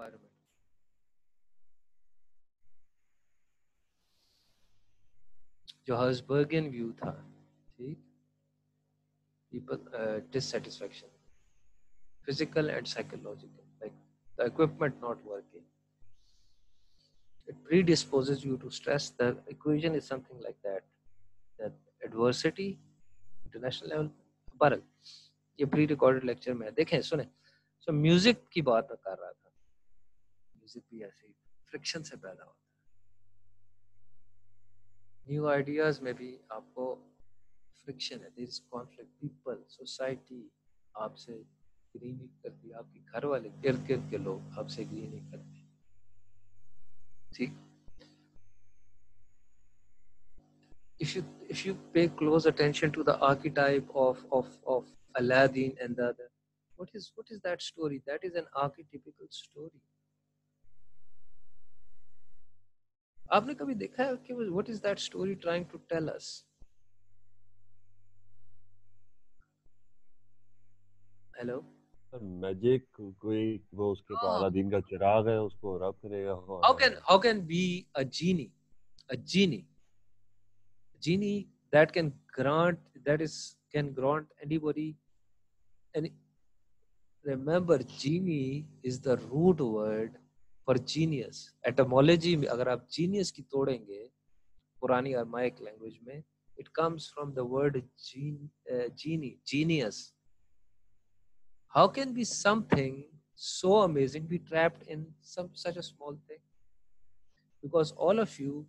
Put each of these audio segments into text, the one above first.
environment. जो हर्सबर्गियन view था, ठीक, people dissatisfaction, physical and psychological, like the equipment not working, it predisposes you to stress. The equation is something like that adversity international level पर, ये pre recorded lecture में देखें सुने। सो music की बात मैं कर रहा था, म्यूजिक भी ऐसे ही फ्रिक्शन से पैदा होता है। न्यू आइडियाज में भी आपको फ्रिक्शन है, there is conflict, people, society आपसे एग्री नहीं करती, आपके घर वाले इर्द गिर्द के लोग आपसे एग्री नहीं करते, ठीक। if you pay close attention to the archetype of Aladdin and the other, what is that story? That is an archetypical story. आपने कभी देखा है कि what is that story trying to tell us? Hello, magic कोई, वो उसके पास Aladdin का चिराग है, उसको रब करेगा। how can be a genie that can grant anybody any. Remember, genie is the root word for genius. Etymology में अगर आप genius की तोड़ेंगे पुरानी अरमाइक लैंग्वेज में, it comes from the word genius. How can be something so amazing be trapped in such a small thing? Because all of you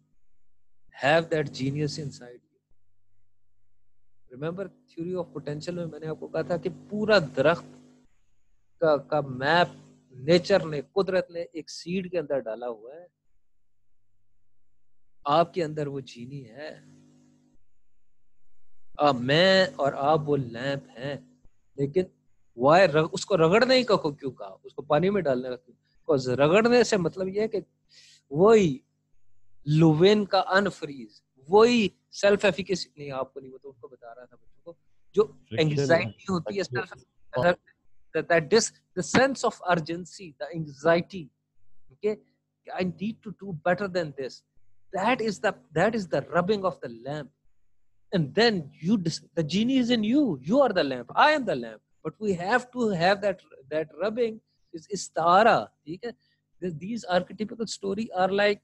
have that genius inside you. Remember theory of potential में मैंने आपको कहा था कि पूरा दरख्त का map nature ने, कुदरत ने एक सीड के अंदर डाला हुआ है। आपके अंदर वो जीनी है। मैं और आप वो लैंप हैं, लेकिन वाई उसको रगड़ने का क्यों कहा, उसको पानी में डालने का क्यों? बिकॉज रगड़ने से मतलब ये है कि वही लुवेन का अनफ्रीज, वही सेल्फ एफिकेसी, नहीं आपको नहीं, तो उनको बता रहा था बच्चों को, जो एंग्जाइटी होती है, self the sense of urgency, the anxiety, okay, I need to do better than this, that is the rubbing of the lamp. And then the genie is in you, you are the lamp, I am the lamp, but we have to have that rubbing is istara, okay? These archetypical story are like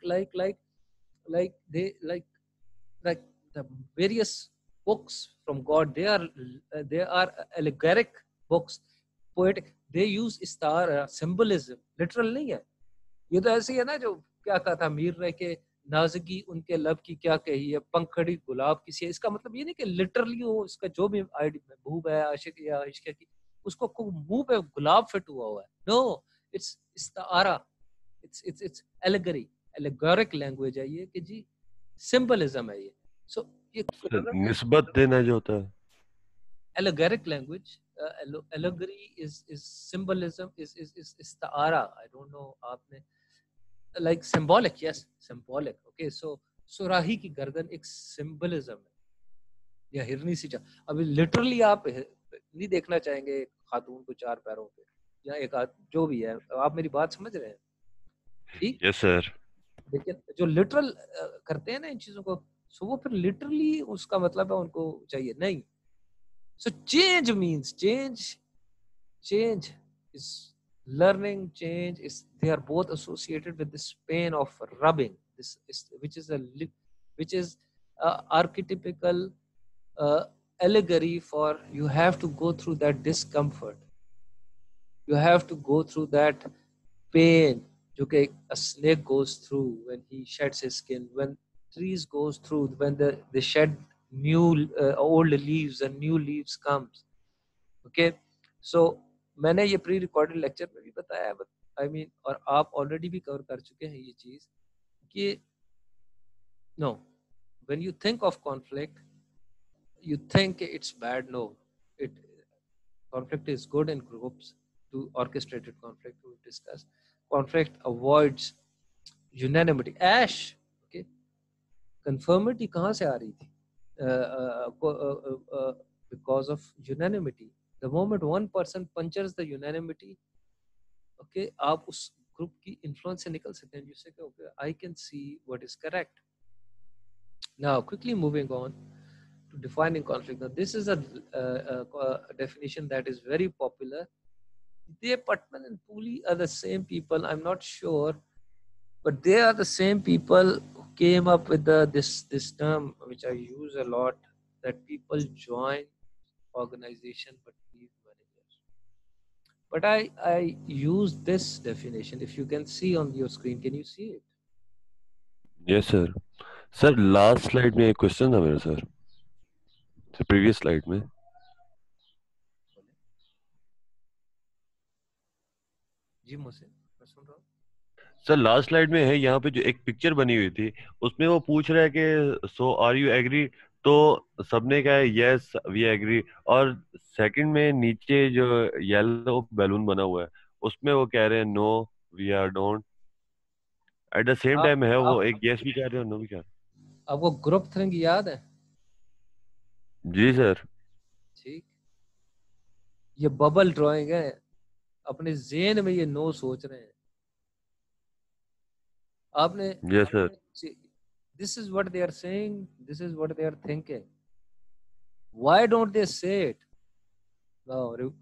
they like the various books from God. They are allegoric books, poetic. They use istara, symbolism, literal नहीं है। ये तो ऐसे ही है ना, जो क्या कहा था मीर ने के नाज़गी उनके लब की क्या कही है, पंखड़ी गुलाब किसी है। इसका मतलब ये नहीं कि लिटरली वो इसका जो भी महबूब है, आशिक या इश्क की, उसको मुंह पे गुलाब फिट हुआ है। नो, इट्स इस्तारा, इट्स एलेगरी, एलेगोरिक लैंग्वेज है ये, कि जी सिंबलिज्म है ये। सो ये निस्बत देना जो होता है, allegoric language, allegory is symbolism, is istaara. I don't know आपने like symbolic, yes, symbolic, okay. So सुराही की गर्दन एक सिंबलिज्म है, या हिरनी सी अभी लिटरली आप नहीं देखना चाहेंगे खातून को चार पैरों पे, या एक जो भी है, आप मेरी बात समझ रहे हैं, ठीक? Yes sir. लेकिन जो लिटरल करते हैं ना इन चीजों को, सो वो फिर लिटरली उसका मतलब है उनको चाहिए नहीं। So change means change is learning, change is, they are both associated with this pain of rubbing, this is, which is archetypical allegory for you have to go through that discomfort, you have to go through that pain जो कि a snake goes through when he sheds his skin, when trees goes through when they shed new old leaves and new leaves comes, okay. So मैंने ये pre recorded lecture में भी बताया, I mean, और आप already भी cover कर चुके हैं ये चीज कि no, when you think of conflict you think it's bad. No, it conflict is good in groups, to orchestrated conflict we discussed. Conflict avoids unanimity. Ash, okay, conformity कहाँ से आ रही थी? Because of unanimity. The moment one person punctures the unanimity, okay, आप उस group की influence से निकल सकते हैं, जिससे कि okay I can see what is correct. Now, quickly moving on to defining conflict. Now, this is a definition that is very popular. They, Putnam and Pooley are the same people. I'm not sure, but they are the same people who came up with this term, which I use a lot, that people join organization but leave managers. But I use this definition. If you can see on your screen, can you see it? Yes sir. Sir last slide में एक question था मेरा sir, previous slide में. जी मुझसे, मैं सुन रहा हूँ. Sir last slide में है, यहाँ पे जो एक पिक्चर बनी हुई थी उसमें वो पूछ रहा है कि सो आर यू एग्री, तो सबने कहा है यस वी एग्री. और सेकंड में नीचे जो येलो बैलून बना हुआ है उसमें वो कह रहे हैं no we are don't. At the same आप टाइम है वो आप एक यस भी कह रहे हैं और नो भी कह रहे आपको ग्रुप थिंक याद है? हैं. जी सर. ठीक, ये बबल ड्राइंग है, अपने ज़हन में ये नो सोच रहे हैं. आपने yes sir. This is what they are saying, this is what they are thinking. Why don't they say it?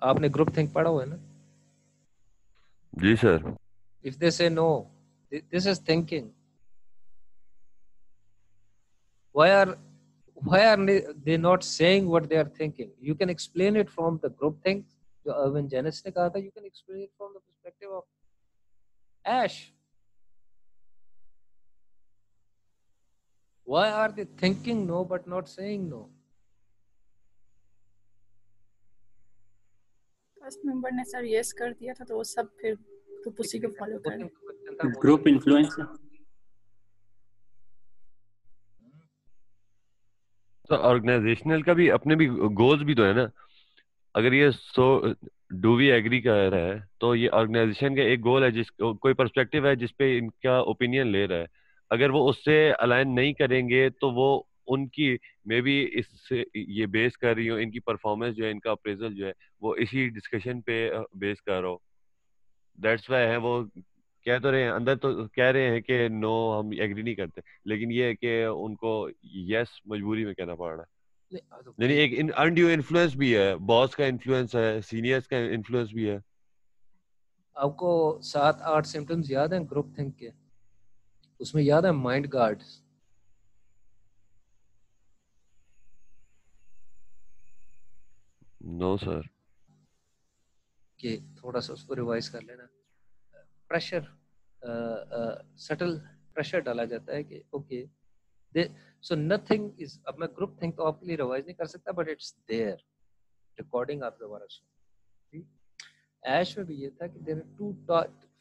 आपने ग्रुप थिंक पढ़ा हुआ है ना? जी sir. If they say no, this is thinking. Why are they not saying what they are thinking? You can explain it from the group think. जो Irwin Janice ने कहा था, you can explain it from the perspective of Ash. Why are they thinking no but not saying no? First member ने sir yes कर दिया था तो वो सब फिर ग्रुप उसी को फॉलो कर रहे. Group influence. तो ऑर्गेनाइजेशनल का भी अपने भी गोल्स भी तो है ना. अगर ये डू वी एग्री कर रहा है तो ये ऑर्गेनाइजेशन का एक गोल है, जिस कोई पर्सपेक्टिव है जिसपे इनका ओपिनियन ले रहा है. अगर वो उससे अलाइन नहीं करेंगे तो वो उनकी मे बी इससे ये बेस कर रही हो, इनकी परफॉर्मेंस जो है, इनका अप्रेजल जो है वो इसी डिस्कशन पे बेस कर रहा हो. दैट्स वाई है वो कह तो रहे हैं, अंदर तो कह रहे हैं कि नो हम एग्री नहीं करते, लेकिन ये है कि उनको यस मजबूरी में कहना पड़ रहा है. नहीं एक अनड्यू इन्फ्लुएंस भी है, बॉस का इन्फ्लुएंस है, सीनियर्स का इन्फ्लुएंस भी है. आपको 7-8 सिम्टम्स याद हैं ग्रुप थिंक के? उसमें याद है माइंड गार्ड्स? No sir. कि थोड़ा सा उसको रिवाइज कर लेना. प्रेशर, सटल प्रेशर डाला जाता है कि ओके सो नथिंग इज. अब मैं ग्रुप थिंक तो आपके लिए रिवाइज नहीं कर सकता, बट इट्स देयर. रिकॉर्डिंग आप दोबारा सुनो. ऐश में भी ये था कि there are two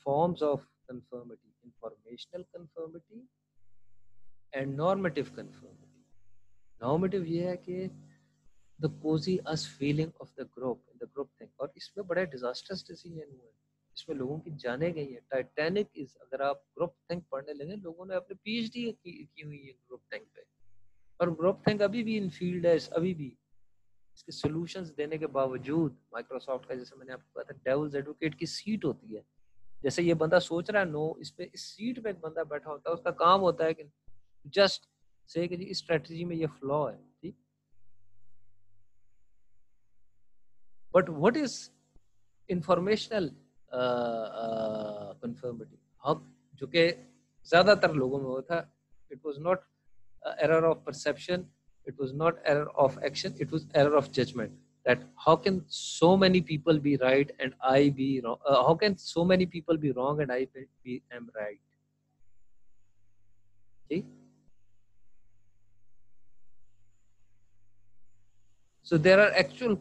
forms of conformity, informational conformity and normative conformity. Normative ये है कि the cozy us feeling of the group in the group thing. और इसमें बड़े डिजास्टर्स डिसीजन हुए हैं, इसमें लोगों की जाने गई है. टाइटैनिक इज, अगर आप ग्रुप थिंक पढ़ने लगे, लोगों ने अपनी पीएचडी की हुई है ग्रुप थिंक पे. और ग्रुप थिंक अभी भी इन फील्ड है, अभी भी इसके सॉल्यूशंस देने के बावजूद माइक्रोसॉफ्ट का, जैसे मैंने आपको कहा था, डेविल्स एडवोकेट की सीट होती है. जैसे ये बंदा सोच रहा है नो, इस पे इस सीट पे एक बंदा बैठा होता है, उसका काम होता है कि जस्ट से कि जी इस स्ट्रेटजी में ये फ्लॉ है. ठीक, but what is informational conformity? हाँ, जो कि ज्यादातर लोगों में होता है. It was not error of perception, it was not error of action, it was error of judgment. That how can so many people be right and I be wrong? How can so many people be wrong and I am right? See? So there are actual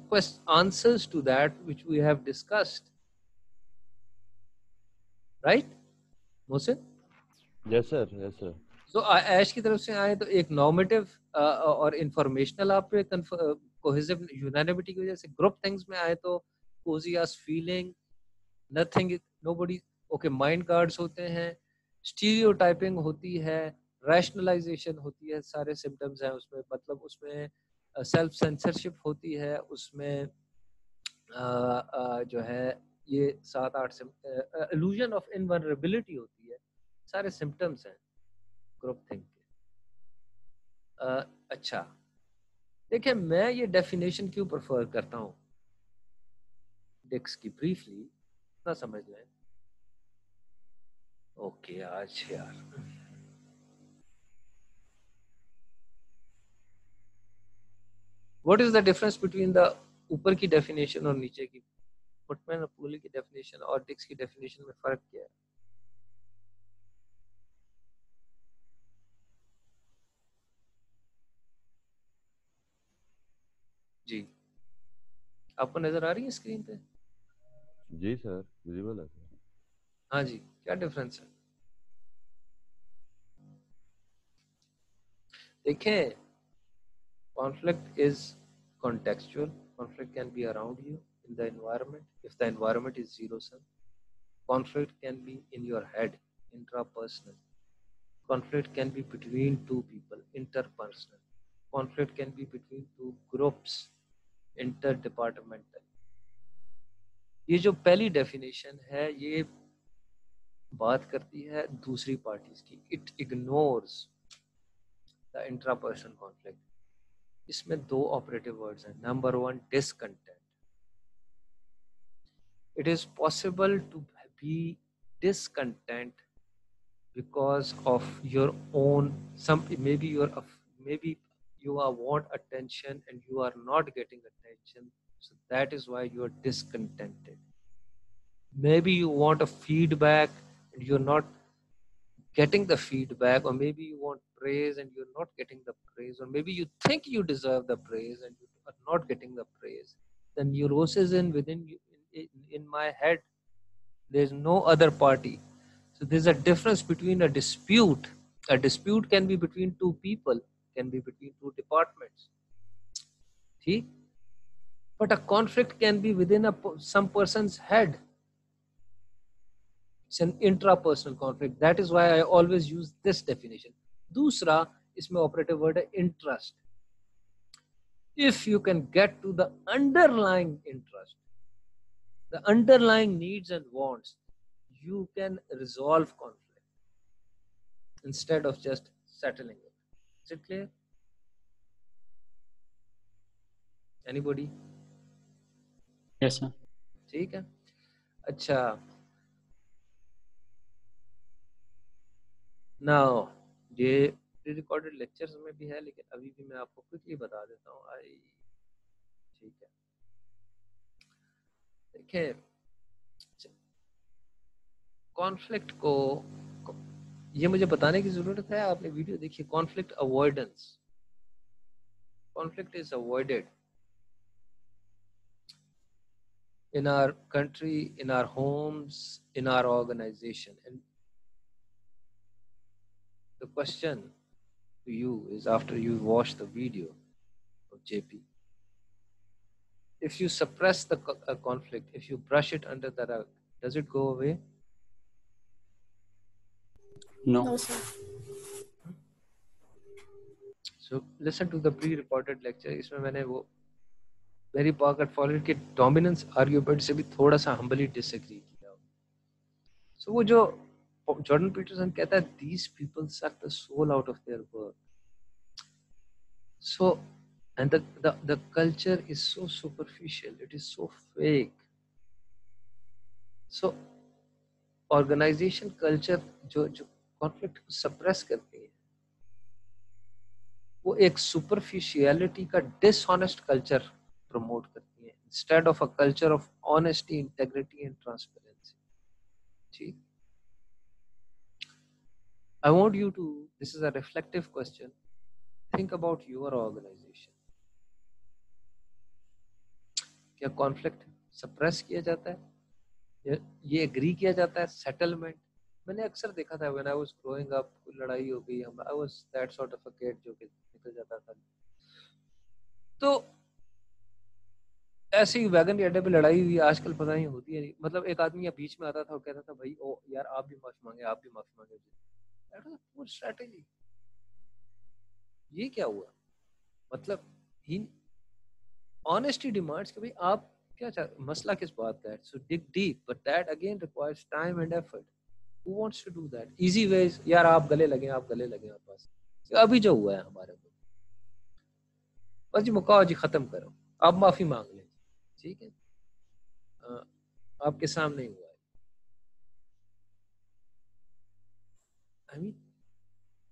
answers to that which we have discussed, right, Mohsin? Yes sir. Yes sir. So ऐश की तरफ से आए तो एक normative और informational आप पे cohesive unanimity की वजह से. ग्रुप थिंग्स में आए तो cosy as feeling, nothing, nobody, okay, mind guards होते हैं, स्टीरियोटाइपिंग होती है, रैशनलाइजेशन होती है, सारे सिम्टम्स हैं उसमें. मतलब उसमें सेल्फ सेंसरशिप होती है, उसमें जो है ये 7-8 illusion of invulnerability होती है, सारे सिम्टम्स हैं ग्रुप थिंक के। अच्छा देखिए, मैं ये डेफिनेशन क्यों प्रेफर करता हूँ डिक्स की, ब्रीफली ना समझ लें। ओके आज यार what is the difference between the ऊपर की डेफिनेशन और नीचे की, फुटमैन और पूली की डेफिनेशन और डिक्स की डेफिनेशन में फर्क क्या है? जी आपको नजर आ रही है स्क्रीन पे? जी सर, विजिबल है सर। हाँ जी, क्या डिफरेंस है? देखें, conflict is contextual. Conflict can be around you in the environment. If the environment is zero sum, conflict can be in your head, intrapersonal. Conflict can be between two people, interpersonal. Conflict can be between two groups, interdepartmental. ये जो पहली definition है ये बात करती है दूसरी parties की, it ignores the intrapersonal conflict. इसमें दो ऑपरेटिव वर्ड्स हैं। Number 1 discontent. It is possible to be discontent because of your own maybe you are want attention and you are not getting attention, so that is why you are discontented. Maybe you want a feedback and you're not getting the feedback, or maybe you want praise and you're not getting the praise, or maybe you think you deserve the praise and you are not getting the praise. The neurosis in my head, there's no other party. So there's a difference between a dispute. A dispute can be between two people, can be between two departments. See? But a conflict can be within some person's head. It's an intrapersonal conflict. That is why I always use this definition. दूसरा इसमें operative word है interest. If you can get to the underlying interest, the underlying needs and wants, you can resolve conflict instead of just settling it. Is it clear? Anybody? Yes, sir. ठीक है। अच्छा, now ये pre recorded lectures में भी है, लेकिन अभी भी मैं आपको क्विकली बता देता हूँ। ठीक है, देखिए कॉन्फ्लिक्ट को ये मुझे बताने की जरूरत है, आपने वीडियो देखिए। Conflict avoidance, conflict is avoided in our country, in our homes, in our organization. And the question to you is, after you watch the video of JP, if you suppress the conflict, if you brush it under the rug, does it go away? No. No, sir. So listen to the pre-recorded lecture. इसमें मैंने वो Mary Parker Fowler के dominance argument से भी थोड़ा सा humbly disagree किया। So वो जो जॉर्डन पीटरसन कहता है, these people suck the soul out of their work. So and the culture is so superficial, it is so fake. So organization culture जो conflict को suppress करती है, वो एक superficiality का dishonest culture promote करती है, instead of a culture of honesty, integrity and transparency. ठीक? I want you to, this is a reflective question, think about your organization. क्या conflict suppress किया जाता है, ये एग्री किया जाता है? सेटलमेंट मैंने अक्सर देखा था, when I was growing up, लड़ाई हो गई, I was that sort of a kid जो कि निकल जाता था। तो ऐसे ही वैगन के अड्डे पे लड़ाई हुई, आजकल पता नहीं होती है नहीं। मतलब एक आदमी या बीच में आता था और कहता था, भाई ओ यार आप भी माफी मांगे, आप भी माफी मांगे। दैट वाज पूर स्ट्रेटजी। ये क्या हुआ? मतलब ही ऑनेस्टी डिमांड्स कि भाई आपके क्या मसला किस बात का है? So dig deep, but that again requires time and effort. Who wants to do that? Easy ways, यार आप गले लगे बस। अभी जो हुआ है हमारे को, बस जी मुकाओ जी, खत्म करो, आप माफी मांग लें, ठीक है, आपके सामने ही हुआ है। I mean,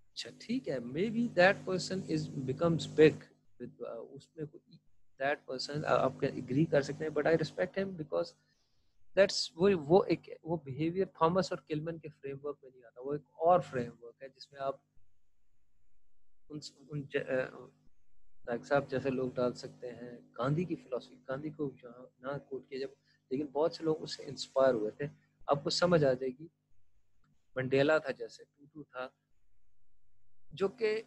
अच्छा ठीक है, may be that person is becomes big with उसमें दैट पर्सन आप एग्री कर सकते हैं, but I respect him because that's वो बिहेवियर थॉमस और किलमन के फ्रेमवर्क में नहीं आता। वो एक और फ्रेमवर्क है जिसमें आप उन साहब जैसे लोग डाल सकते हैं गांधी की फिलॉसफी। गांधी को यहाँ ना कोट किया जब, लेकिन बहुत से लोग उससे इंस्पायर हुए थे। आपको समझ आ जाएगी। मंडेला था, जैसे टूटू था, जो कि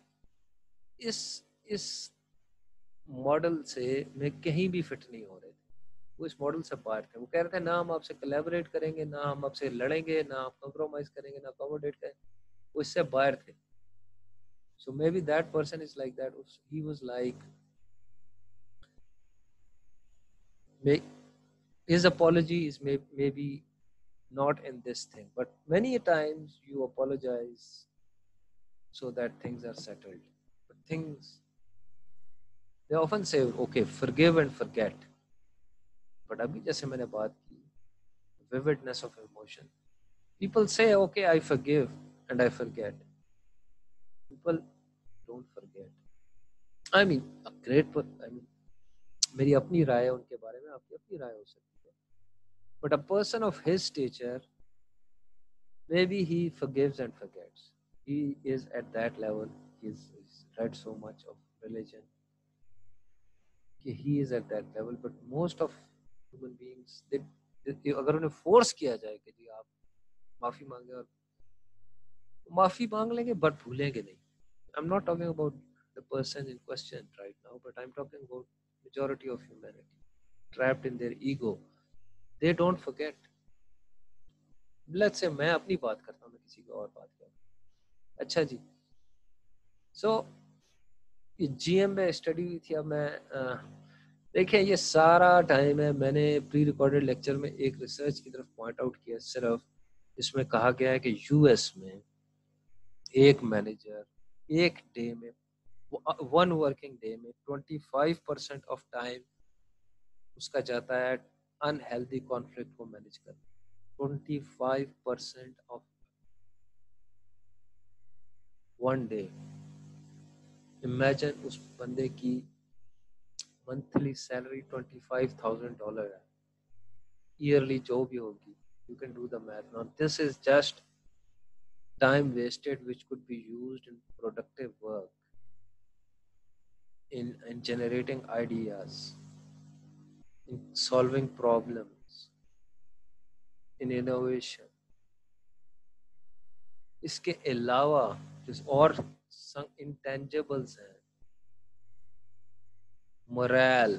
इस मॉडल से में कहीं भी फिट नहीं हो रहे थे। वो इस मॉडल से बाहर थे। वो कह रहे थे ना हम आपसे कोलैबोरेट करेंगे, ना हम आपसे लड़ेंगे, ना हम कॉम्प्रोमाइज करेंगे, ना अकोमोडेट करेंगे। वो इससे बाहर थे। So maybe that person is like that. He was like, his apology is maybe not in this thing, but many times you apologize so that things are settled. But things, they often say, okay, forgive and forget. But अभी जैसे मैंने बात की, vividness of emotion. People say, okay, I forgive and I forget. People don't forget. I mean, मेरी अपनी राय है उनके बारे में, आपकी अपनी राय हो सकती है। But a person of his stature, maybe he forgives and forgets. He is at that level. He's read so much of religion. He is at that level. But most of human beings, अगर उन्हें force किया जाए कि जी आप माफी मांगे, और माफी मांग लेंगे but भूलेंगे नहीं। I'm not talking about the person in question right now, but I'm talking about majority of humanity trapped in their ego. They don't forget. Let's say मैं अपनी बात करता हूँ, मैं किसी की और बात करता हूँ। अच्छा जी, so GM में स्टडी हुई थी। अब मैं देखिए ये सारा टाइम है, मैंने प्री रिकॉर्डेड लेक्चर में एक रिसर्च की तरफ पॉइंट आउट किया सिर्फ। इसमें कहा गया है कि यूएस में एक मैनेजर एक डे में, वन वर्किंग डे में 25% ऑफ टाइम उसका जाता है अनहेल्दी कॉन्फ्लिक्ट को मैनेज करने। 25% ऑफ वन डे। इमेजिन उस बंदे की मंथली सैलरी $25,000 है, ईयरली जो भी होगी। You can do the math now. This is just time wasted which could be used in productive work, in generating ideas, in solving problems, in innovation. इसके अलावा जिस और intangibles हैं, morale,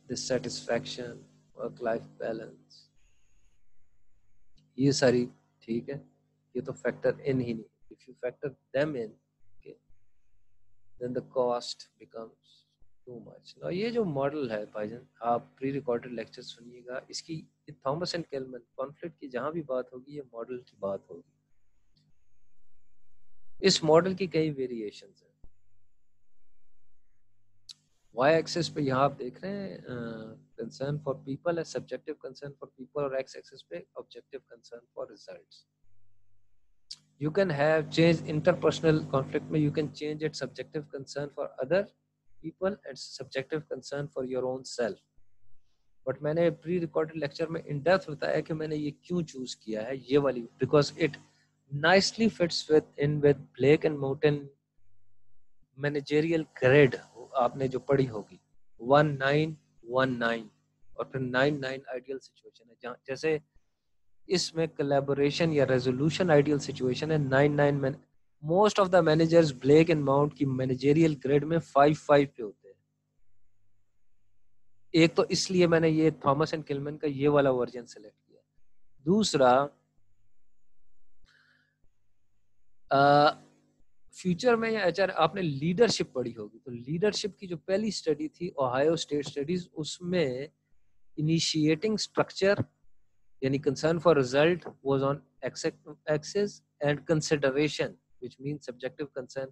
dissatisfaction, work-life balance, ये सारी ठीक है, ये तो फैक्टर इन ही नहीं। If you factor them in, okay, then the cost becomes too much. Now ये जो मॉडल है भाईजान, आप प्री रिकॉर्डेड लेक्चर सुनिएगा। इसकी थॉमस एंड केल्मन कॉन्फ्लिक्ट की जहां भी बात होगी, ये मॉडल की बात होगी। इस मॉडल की कई वेरिएशंस हैं। वाई एक्सिस पे यहाँ आप देख रहे हैं कंसर्न फॉर पीपल है, सब्जेक्टिव कंसर्न फॉर पीपल, और एक्स एक्सिस पे objective concern for results. You can have change interpersonal conflict में, you can change it subjective concern for other people and subjective concern for your own self. But मैंने pre recorded lecture में in depth बताया कि मैंने ये क्यों choose किया है ये वाली, because it nicely fits with Blake and Moten managerial grid आपने जो पढ़ी होगी 1919 और फिर 99 आइडियल सिचुएशन है, जहाँ जैसे इसमें कोलैबोरेशन या रेजोल्यूशन आइडियल सिचुएशन है 99 में। Most of the managers Blake and Mouton की मैनेजरियल ग्रेड में 5-5 पे होते हैं। एक तो इसलिए मैंने ये थॉमस एंड किलमन का ये वाला वर्जन सेलेक्ट किया। दूसरा, फ्यूचर में एचआर आपने लीडरशिप पढ़ी होगी, तो लीडरशिप की जो पहली स्टडी थी ओहायो स्टेट स्टडीज, उसमें initiating structure यानी concern for result was on axis and consideration which means subjective concern.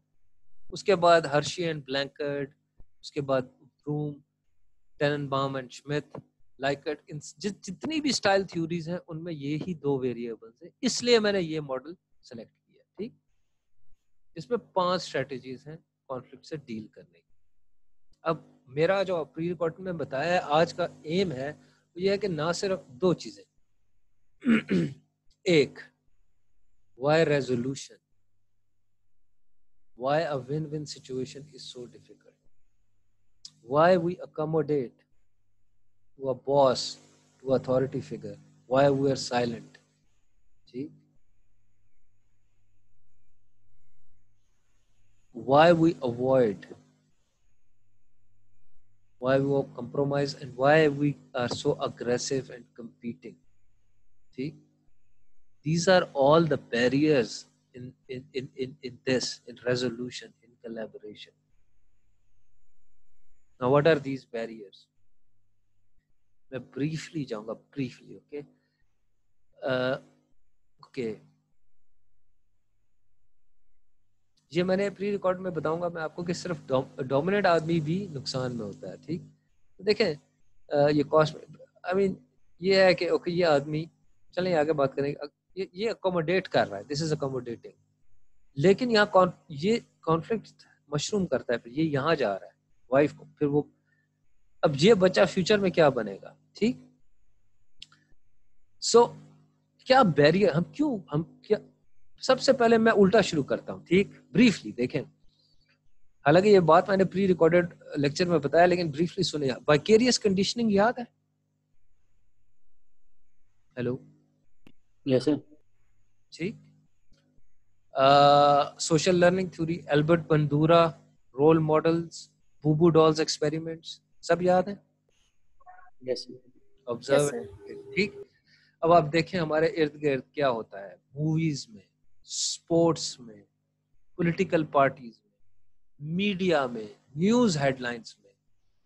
उसके बाद हर्शी एंड ब्लैंकेट, उसके बाद ब्रूम, टेननबाum एंड श्मिथ, लाइकर्ट, इन जितनी भी स्टाइल थ्योरीज हैं उनमें ये ही दो वेरिएबल्स हैं, इसलिए मैंने ये मॉडल सेलेक्ट किया। ठीक, इसमें 5 स्ट्रेटजीज हैं कॉन्फ्लिक्ट से डील करने की। अब मेरा जो प्री रिकॉर्ड में बताया है आज का एम है वो ये है कि ना सिर्फ 2 चीजें एक, why resolution, why a win-win situation is so difficult, why we accommodate to a boss, to authority figure, why we are silent, see, why we avoid, why we compromise, and why we are so aggressive and competing. See, these are all the barriers in this, in resolution, in collaboration. Now what are these barriers? मैं briefly जाऊंगा, briefly, okay? Okay, ये मैंने pre record में बताऊंगा मैं आपको कि सिर्फ डोमिनेंट आदमी भी नुकसान में होता है। ठीक, तो देखें ये कॉस्ट, आई मीन ये है कि ओके ये आदमी, चलें आगे बात करेंगे, ये अकोमोडेट कर रहा है, दिस इज अकोमोडेटिंग, लेकिन यहाँ ये कॉन्फ्लिक्ट मशरूम करता है, फिर ये यहाँ जा रहा है वाइफ को, फिर वो, अब ये बच्चा फ्यूचर में क्या बनेगा। ठीक, सो क्या बैरियर, हम क्या, सबसे पहले मैं उल्टा शुरू करता हूँ। ठीक, ब्रीफली देखें, हालांकि ये बात मैंने प्री रिकॉर्डेड लेक्चर में बताया, लेकिन ब्रीफली सुने। वाइकेरियस कंडीशनिंग याद है? Hello, yes sir. ठीक, social learning theory, Albert Bandura, role models, Bobo dolls experiments, सब याद है? Yes observe. ठीक, अब आप देखें हमारे इर्द गिर्द क्या होता है, मूवीज में, स्पोर्ट्स में, पॉलिटिकल पार्टीज में, मीडिया में, न्यूज हेडलाइंस में,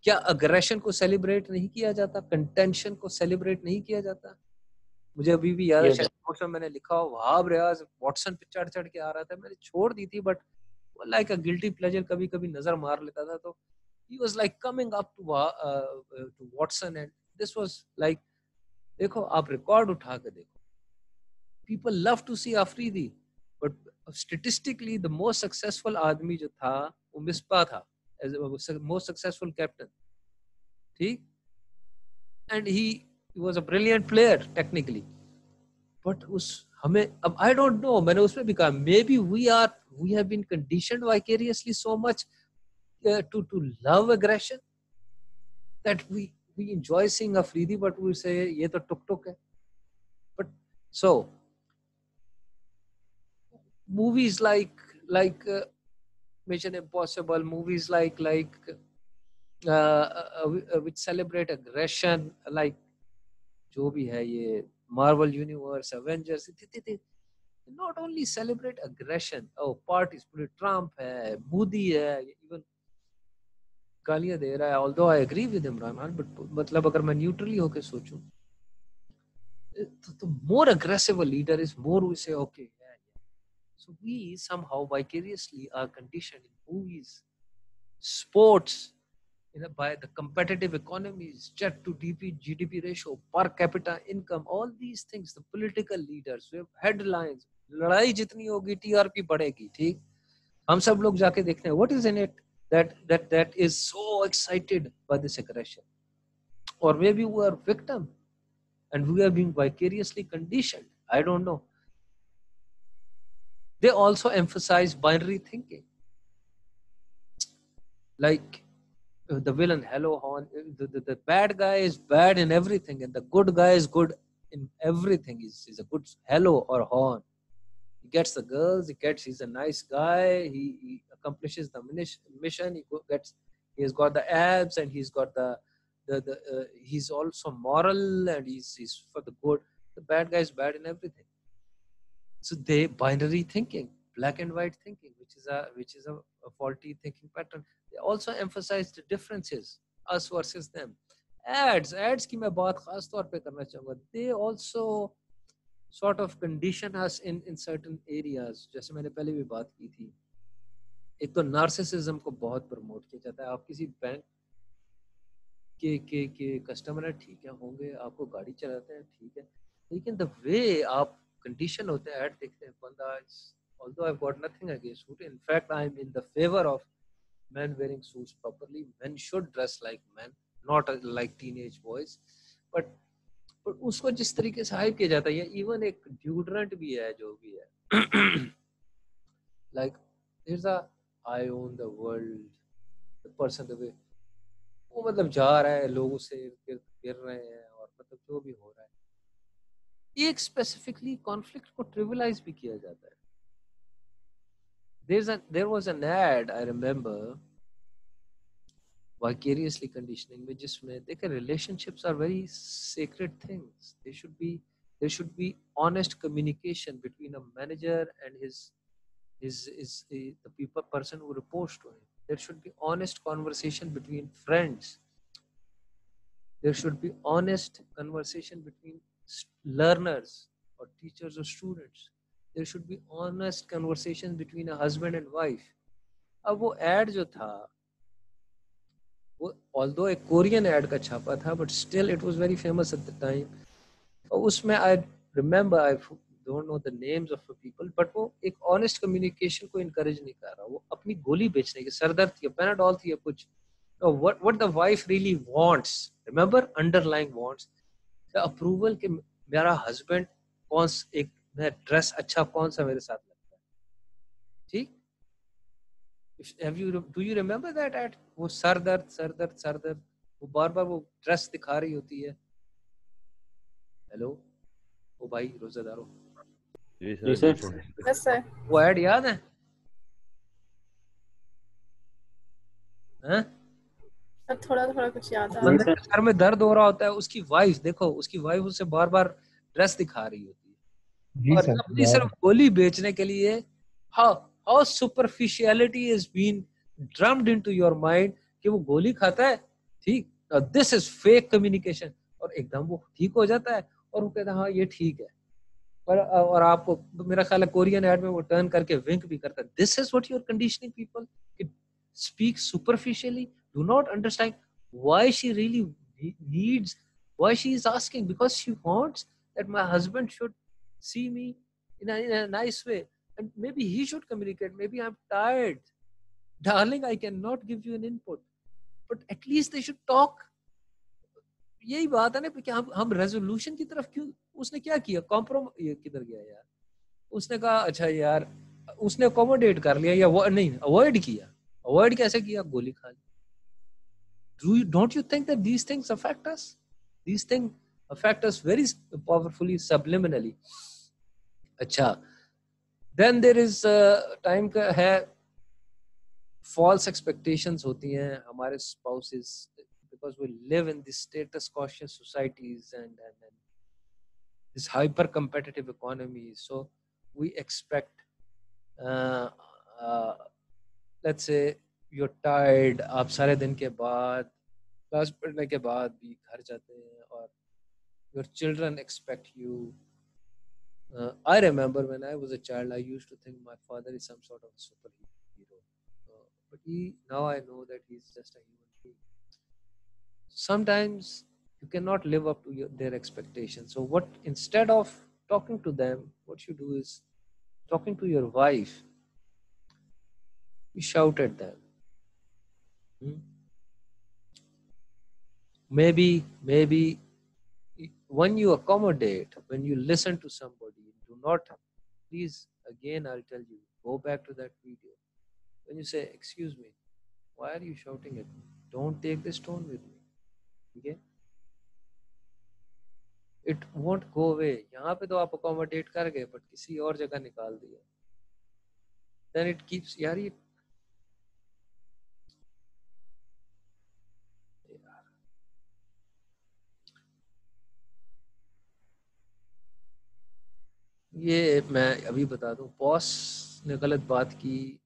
क्या अग्रेशन को सेलिब्रेट नहीं किया जाता, कंटेंशन को सेलिब्रेट नहीं किया जाता? मुझे अभी भी याद है, शायद नोट्स में मैंने लिखा हो, वहाब रियाज वॉटसन पे चढ़ के आ रहा था, मैंने छोड़ दी थी, but like a guilty pleasure कभी कभी नजर मार लेता था, तो he was like coming up to Watson, and this was like, देखो आप रिकॉर्ड उठा के देखो, people love to see Afridi, but statistically the most successful आदमी जो था वो मिसबा था, as a most successful captain. ठीक, and he was a brilliant player technically, but उस हमें, अब I don't know, मैंने उसमें भी कहा, maybe we have been conditioned vicariously so much to love aggression that we enjoy seeing Afridi, but we say ये तो टुक है. But so movies like Mission Impossible, movies like which celebrate aggression, like जो भी है ये Marvel Universe, Avengers, not only celebrate aggression, parties, Trump है, Modi है, even गालियां दे रहा है, although I agree with Imran Khan, but मतलब अगर मैं न्यूट्रली होके सोचूं, तो more aggressive a leader is, more we say okay, yeah. So we somehow vicariously are conditioned in movies, sports, by the competitive economies, jet to GDP ratio, per capita income, all these things, the political leaders, we have headlines, लड़ाई जितनी होगी TRP बढ़ेगी। ठीक, हम सब लोग जाके देखते हैं, what is in it that is so excited by this aggression, or maybe we are victim and we are being vicariously conditioned, I don't know. They also emphasize binary thinking, like the villain, hello Horn, the bad guy is bad in everything and the good guy is good in everything. He's a good hello or Horn. He gets the girls, he's a nice guy, he accomplishes the mission, he has got the abs, and he's got the he's also moral, and he's for the good. The bad guy is bad in everything. So they binary thinking, black and white thinking, which is a faulty thinking pattern. They also emphasize the differences, us versus them, एड्स की मैं बात खास तौर पे करना चाहूंगा. They also sort of condition us in certain areas. जैसे मैंने पहले भी बात की थी, एक तो नार्सिसिज्म को बहुत प्रमोट किया जाता है. आप किसी बैंक के कस्टमर है, ठीक है, होंगे, आपको गाड़ी चलाते हैं, ठीक है, लेकिन द वे आप कंडीशन होते हैं, ऐड देखते हैं, बंदा, although I've got nothing against suit, in fact I'm in the favor of men wearing suits properly. Men should dress like men, not like teenage boys, but उसको जिस तरीके से हाइप किया जाता है, इवन एक ड्यूडरेंट भी है जो भी है, like there's a I own the world, the person, the way वो मतलब जा रहा है, लोग उससे गिर रहे हैं, और मतलब जो भी हो रहा है, एक स्पेसिफिकली कॉन्फ्लिक्ट को ट्रिविलाइज भी किया जाता है. there was an ad I remember, vicariously conditioning में, जिसमें देखिए relationships are very sacred things. There should be honest communication between a manager and the person who reports to him. There should be honest conversation between friends. There should be honest conversation between learners or teachers or students. There should be honest conversation between a husband and wife. अब वो ad जो था, वो although एक Korean ad का छापा था, but still it was very famous at the time. और उसमें I remember, I don't know the names of the people, but वो एक honest communication को encourage नहीं कर रहा. वो अपनी गोली बेचने की, सरदर्द थी, पैनाडोल थी या कुछ. No, what the wife really wants, remember, underlying wants the approval कि मेरा husband कौन एक ड्रेस अच्छा कौन सा मेरे साथ लगता है, ठीक. Do you remember that ad? वो सर दर्द, वो बार बार वो ड्रेस दिखा रही होती है. हेलो, वो भाई रोजादारो, जी सर. Yes sir. वो ऐड याद है? हैं? थोड़ा थोड़ा कुछ याद आ बंदे रहा के सर में दर्द हो रहा होता है, उसकी वाइफ, देखो उसकी वाइफ उसे बार बार ड्रेस दिखा रही होती है, जी और सर. अपनी सिर्फ गोली बेचने के लिए. how superficiality is being drummed into your mind कि वो गोली खाता है, ठीक. this is fake communication. और एकदम वो ठीक हो जाता है और वो कहता है हाँ ये ठीक है, और आपको मेरा ख्याल है कोरियन ऐड में वो टर्न करके विंक भी करता है. This is what you are conditioning people, speak superficially, do not understand why she really needs, why she is asking, because she wants that my husband should see me in a nice way, and maybe he should communicate, maybe I'm tired, darling, I cannot give you an input, but at least they should talk. यही बात है ना कि हम resolution की तरफ क्यों. उसने क्या किया, ये किधर गया यार, उसने कहा अच्छा यार, उसने अकोमोडेट कर लिया, या वो नहीं, अवॉइड किया. अवॉइड कैसे किया, गोली खा ली. Don't you think that these things affect us? These things affect us very powerfully, subliminally. अच्छा, then there is time का है, false expectations होती हैं हमारे spouses, because we live in these status conscious societies and this hyper competitive economy, so we expect let's say you're tired, आप सारे दिन के बाद, क्लास पढ़ने के बाद भी घर जाते हैं, और your children expect you. I remember when I was a child, I used to think my father is some sort of superhero, but now I know that he's just a human being. Sometimes you cannot live up to their expectations, so instead of talking to them, what you do is talking to your wife, you shout at them. Maybe when you accommodate, when you listen to somebody, do not, please, again I'll tell you, go back to that video. When you say, excuse me, why are you shouting at me? Don't take this tone with me. Okay? It won't go away. यहाँ पे तो आप accommodate कर गए, but किसी और जगह निकाल दिया. Then it keeps, यार ये मैं अभी बता दूं, बॉस ने गलत बात की,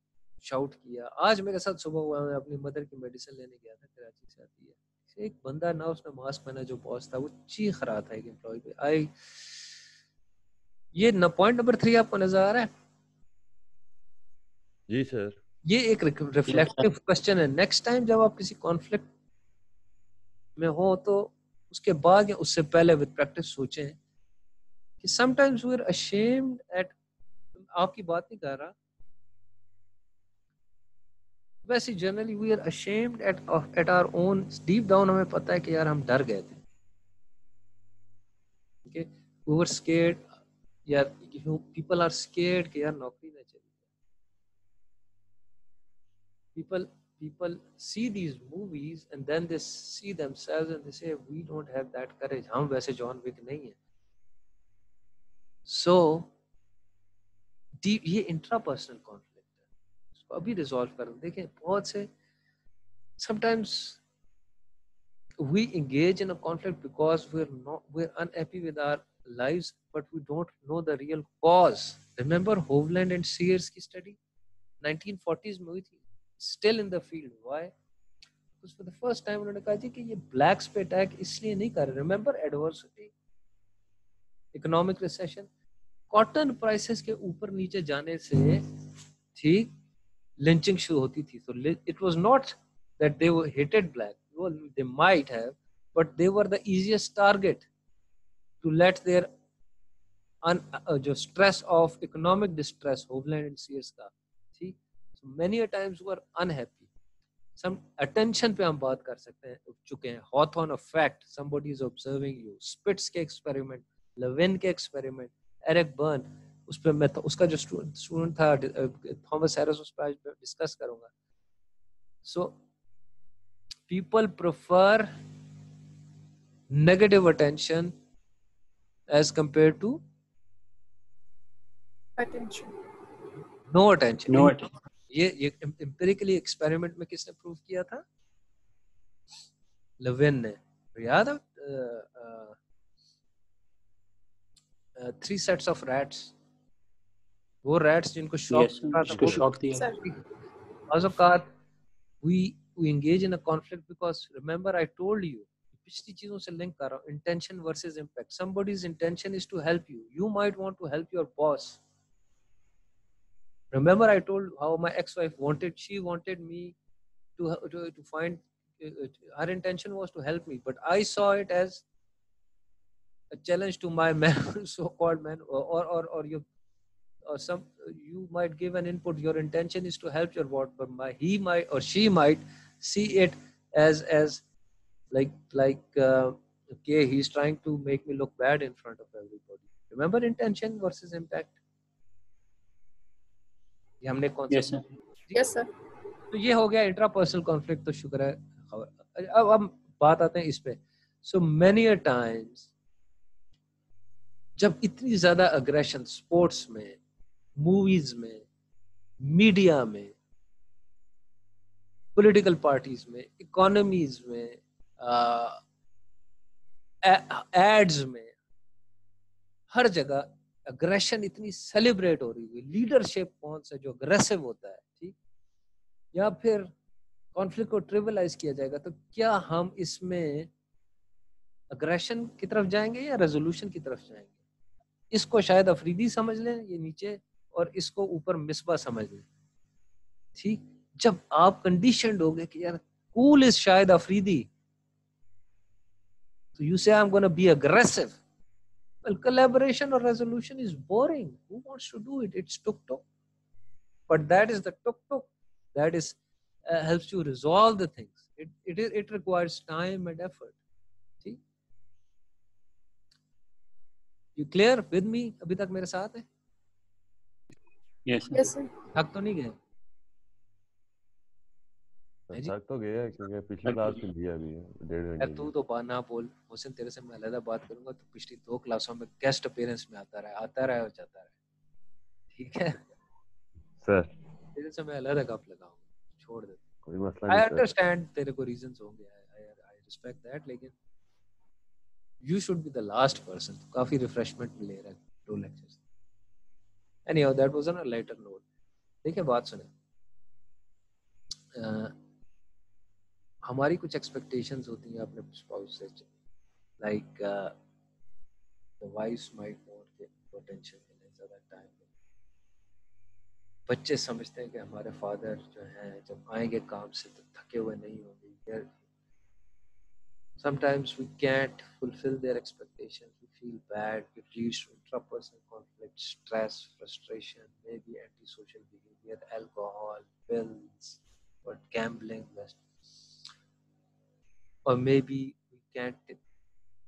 शाउट किया. आज मेरे साथ सुबह हुआ, मैं अपनी मदर की मेडिसिन लेने गया था, कराची से आती है, एक बंदा ना, उसने मास्क पहना, जो बॉस था, वो चीख रहा था एक एम्प्लॉय पे। ये न पॉइंट नंबर 3 आपको नजर आ रहा है? जी सर। ये एक रिफ्लेक्टिव क्वेश्चन है। नेक्स्ट टाइम जब आप किसी कॉन्फ्लिक्ट में हो तो उसके बाद या उससे पहले विद प्रैक्टिस सोचें कि sometimes we are ashamed at, आपकी बात नहीं कर रहा, वैसे generally we are ashamed at our own, deep down हमें पता है कि यार हम डर गए थे, okay? We were scared, या people are scared कि यार नौकरी ना चली। People see these movies and then they see themselves and they say we don't have that courage, हम वैसे जॉन विक नहीं है। So ये इंट्रापर्सनल कॉन्फ्लिक्ट है, इसको अभी रिजॉल्व कर देखें। बहुत से sometimes we engage in a conflict because we're unhappy with our lives, but we don't know the real cause. Remember Hovland and Sears की study 1940s में हुई थी, still in the field. Why? Because for the first time उन्होंने कहा जी कि ये blacks पे attack इसलिए नहीं कर रहे। Remember adversity, economic recession, cotton prices के ऊपर नीचे जाने से ठीक lynching शुरू होती थी। So it was not that they were hated black. Well, they might have, but they were the easiest target to let their जो stress of economic distress, Hovland and Sears का, ठीक, so many a times were unhappy. Some attention पे हम बात कर सकते हैं, चुके हैं। Hawthorne effect, somebody is observing you, Spitz के experiment, Levin के experiment, Eric Berne, उस पे मैं उसका जो स्टूडेंट था थॉमस हैरिस, उस पर डिस्कस करूंगा। So people prefer negative attention as compared to attention. no attention. No attention. ये empirically experiment में किसने प्रूव किया था? लेविन ने। याद है 3 sets of rats, वो rats जिनको शॉक Yes, था, जिसको शॉक दिया। Sir, औकात we engage in a conflict because remember I told you, पिछली चीजों से लिंक कर रहा हूँ, intention versus impact. Somebody's intention is to help you. You might want to help your boss. Remember I told how my ex-wife wanted, she wanted me to find, her intention was to help me, but I saw it as a challenge to my man, so-called man, or you, or some, you might give an input. Your intention is to help your boss, but he might or she might see it as okay, he's trying to make me look bad in front of everybody. Remember intention versus impact. ये हमने Yes, concept, sir. yes, sir. तो ये हो गया intrapersonal conflict. तो शुक्र है। अब हम बात आते हैं इस पे। सो मेनी अ टाइम्स जब इतनी ज्यादा अग्रेशन स्पोर्ट्स में, मूवीज में, मीडिया में, पॉलिटिकल पार्टीज में, इकोनॉमीज में, एड्स में, हर जगह अग्रेशन इतनी सेलिब्रेट हो रही है। लीडरशिप कौन सा जो अग्रेसिव होता है, ठीक, या फिर कॉन्फ्लिक्ट को ट्रिविलाइज किया जाएगा, तो क्या हम इसमें अग्रेशन की तरफ जाएंगे या रेजोल्यूशन की तरफ जाएंगे? इसको शायद अफरीदी समझ लें ये नीचे, और इसको ऊपर मिसबा समझ लें, ठीक। जब आप कंडीशनड होगे कि यार कूल इज शायद अफरीदी, तो यू से I am gonna be aggressive. Well, collaboration or resolution is boring. Who wants to do it? It's tuk-tuk. But that is the tuk-tuk. That is helps you resolve the things. It requires time and effort. See? You clear with me? अभी तक मेरे साथ है? Yes, sir. Yes, sir. थक तो नहीं गए? थक तो गया क्योंकि पिछली क्लास में दिया भी है 1.5 घंटे तू तो ना बोल मोहसिन, तेरे से मैं अलग बात करूंगा। तो पिछली 2 क्लासों में गेस्ट अपीयरेंस में आता रहा और जाता रहा, ठीक है सर। तेरे से मैं अलग गप लगाऊंगा, छोड़ दे। कोई मसला आई नहीं सर। अंडरस्टैंड तेरे को रीजंस होंगे, आई रिस्पेक्ट दैट, लेकिन you should be the last person. काफी रिफ्रेशमेंट ले रहा है 2 lectures. Anyhow that was on a lighter note. देखिए बात सुने, हमारी कुछ एक्सपेक्टेशंस होती हैं अपने स्पाउस से, like the wifes might want के अटेंशन मिले, ज़्यादा टाइम। बच्चे समझते हैं कि हमारे फादर जो हैं जब आएंगे काम से तो थके हुए नहीं होंगे। Sometimes we can't fulfill their expectations. We feel bad. It leads to intrapersonal conflict, stress, frustration, maybe antisocial behavior, alcohol, pills, or gambling. Or maybe we can't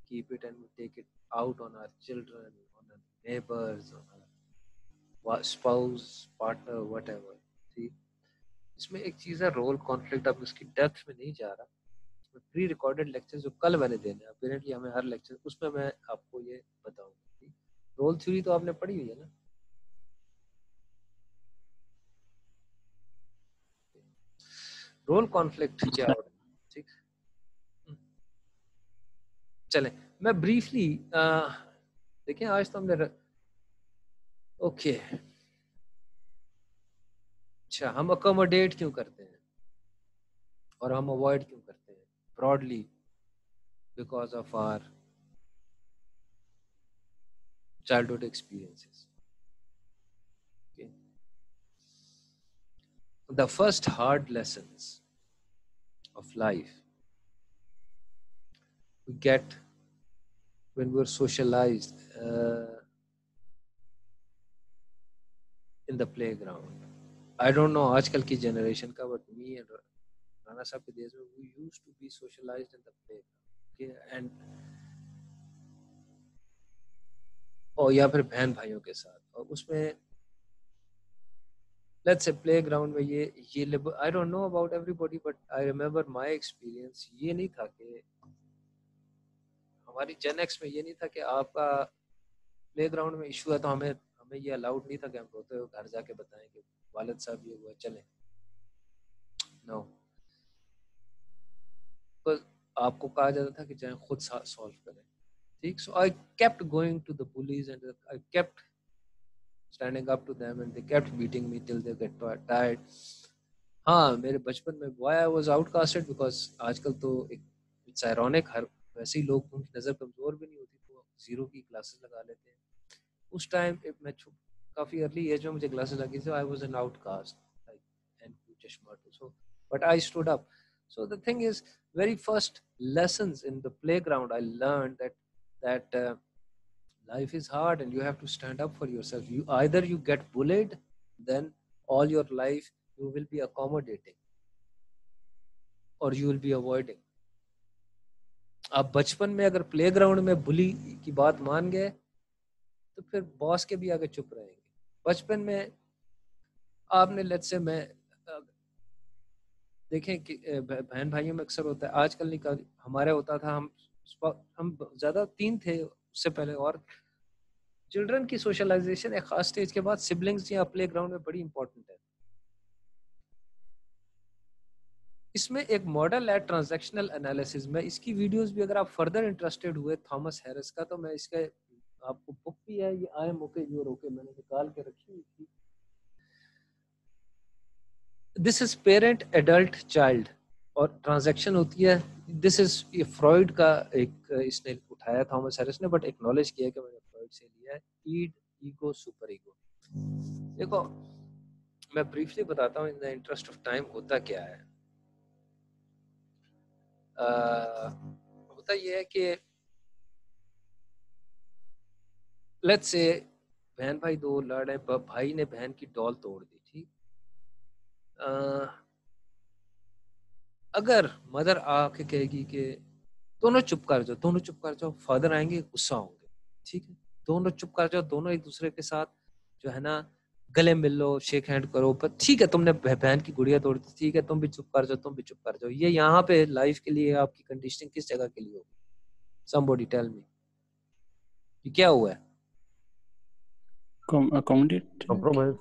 keep it and we take it out on our children, on our neighbors, on our spouse, partner, whatever. See, इसमें एक चीज़ है role conflict. अब उसकी depth में नहीं जा रहा। Pre recorded lecture जो कल मैंने देने, अपेरेंटली हमें हर लेक्चर उसमें मैं आपको ये बताऊंगा। रोल थ्योरी तो आपने पढ़ी हुई है ना? रोल कॉन्फ्लिक्ट क्या होता है? ठीक, चलें मैं ब्रीफली देखिए आज तो हमने ओके अच्छा, हम अकोमोडेट क्यों करते हैं और हम अवॉइड क्यों करते हैं? Broadly because of our childhood experiences. Okay. The first hard lessons of life we get when we're socialized in the playground. I don't know आजकल की generation का, but me and राना साहब के days में we used to be socialized in the playground. Okay, and और या फिर बहन भाइयों के साथ, और उसमें let's say playground में ये I don't know about everybody but I remember my experience। ये नहीं था कि हमारी Gen X में ये नहीं था कि आपका प्लेग्राउंड में इशू है तो हमें ये अलाउड नहीं था कि हम रोते हुए घर जाके बताएं कि वालिद साहब ये हुआ, चलें। नो, तो आपको कहा जाता था कि जाएं खुद सॉल्व करें। ठीक, so I kept going to the police and I kept standing up to them and they kept beating me till they get tired. हाँ, मेरे बचपन में why I was outcasted because आजकल तो इट्स आयरॉनिक, हर वैसे ही लोग उनकी नज़र कमज़ोर भी नहीं होती तो जीरो की क्लासेस लगा लेते हैं। उस टाइम मैं काफ़ी अर्ली एज में मुझे क्लासेस लगी थी। I was an outcast and चश्मा too, so but I stood up. So the thing is, very first lessons in the playground, I learned that life is hard and you have to stand up for yourself. You either you get bullied, then all your life you will be accommodating, or you will be avoiding. आप बचपन में अगर playground में बुली की बात मान गए तो फिर बॉस के भी आगे चुप रहेंगे। बचपन में आपने लेट्स से मैं देखें कि बहन भाइयों में अक्सर होता है, आजकल नहीं का हमारे होता था, हम ज़्यादा 3 थे उससे पहले, और चिल्ड्रन की सोशलाइजेशन एक खास स्टेज के बाद सिबलिंग्स या प्ले ग्राउंड में बड़ी इंपॉर्टेंट है। इसमें एक मॉडल है ट्रांजैक्शनल एनालिसिस में, इसकी वीडियोस भी अगर आप फर्दर इंटरेस्टेड हुए थॉमस हैरिस का, तो मैं इसका आपको बुक भी है, ये I am okay you're okay, मैंने निकाल के रखी हुई थी। This is parent adult child और ट्रांजैक्शन होती है। दिस इज ये फ्रॉइड का एक इसने उठाया थॉमस हैरिस ने, बट एक्नॉलेज किया कि मैंने फ्रॉइड से लिया है। ईड, ईगो, सुपर ईगो। देखो मैं ब्रीफली बताता हूँ in the interest of time होता क्या है। होता ये है कि लेट्स से बहन भाई दो लड़ रहे, भाई ने बहन की डॉल तोड़ दी। ठीक, अगर मदर आके कहेगी कि दोनों चुप कर जाओ, दोनों चुप कर जाओ, फादर आएंगे गुस्सा होंगे। ठीक है, दोनों चुप कर जाओ, दोनों एक दूसरे के साथ जो है ना गले मिल लो, शेक हैंड करो, पर ठीक है तुमने बहन की गुड़िया तोड़ दी, ठीक है तुम भी चुप कर जाओ, तुम भी चुप कर जाओ। ये यहाँ पे लाइफ के लिए आपकी कंडीशनिंग किस जगह के लिए होगी? समबॉडी टेल मी, ये क्या हुआ है? Accommodate. Compromise.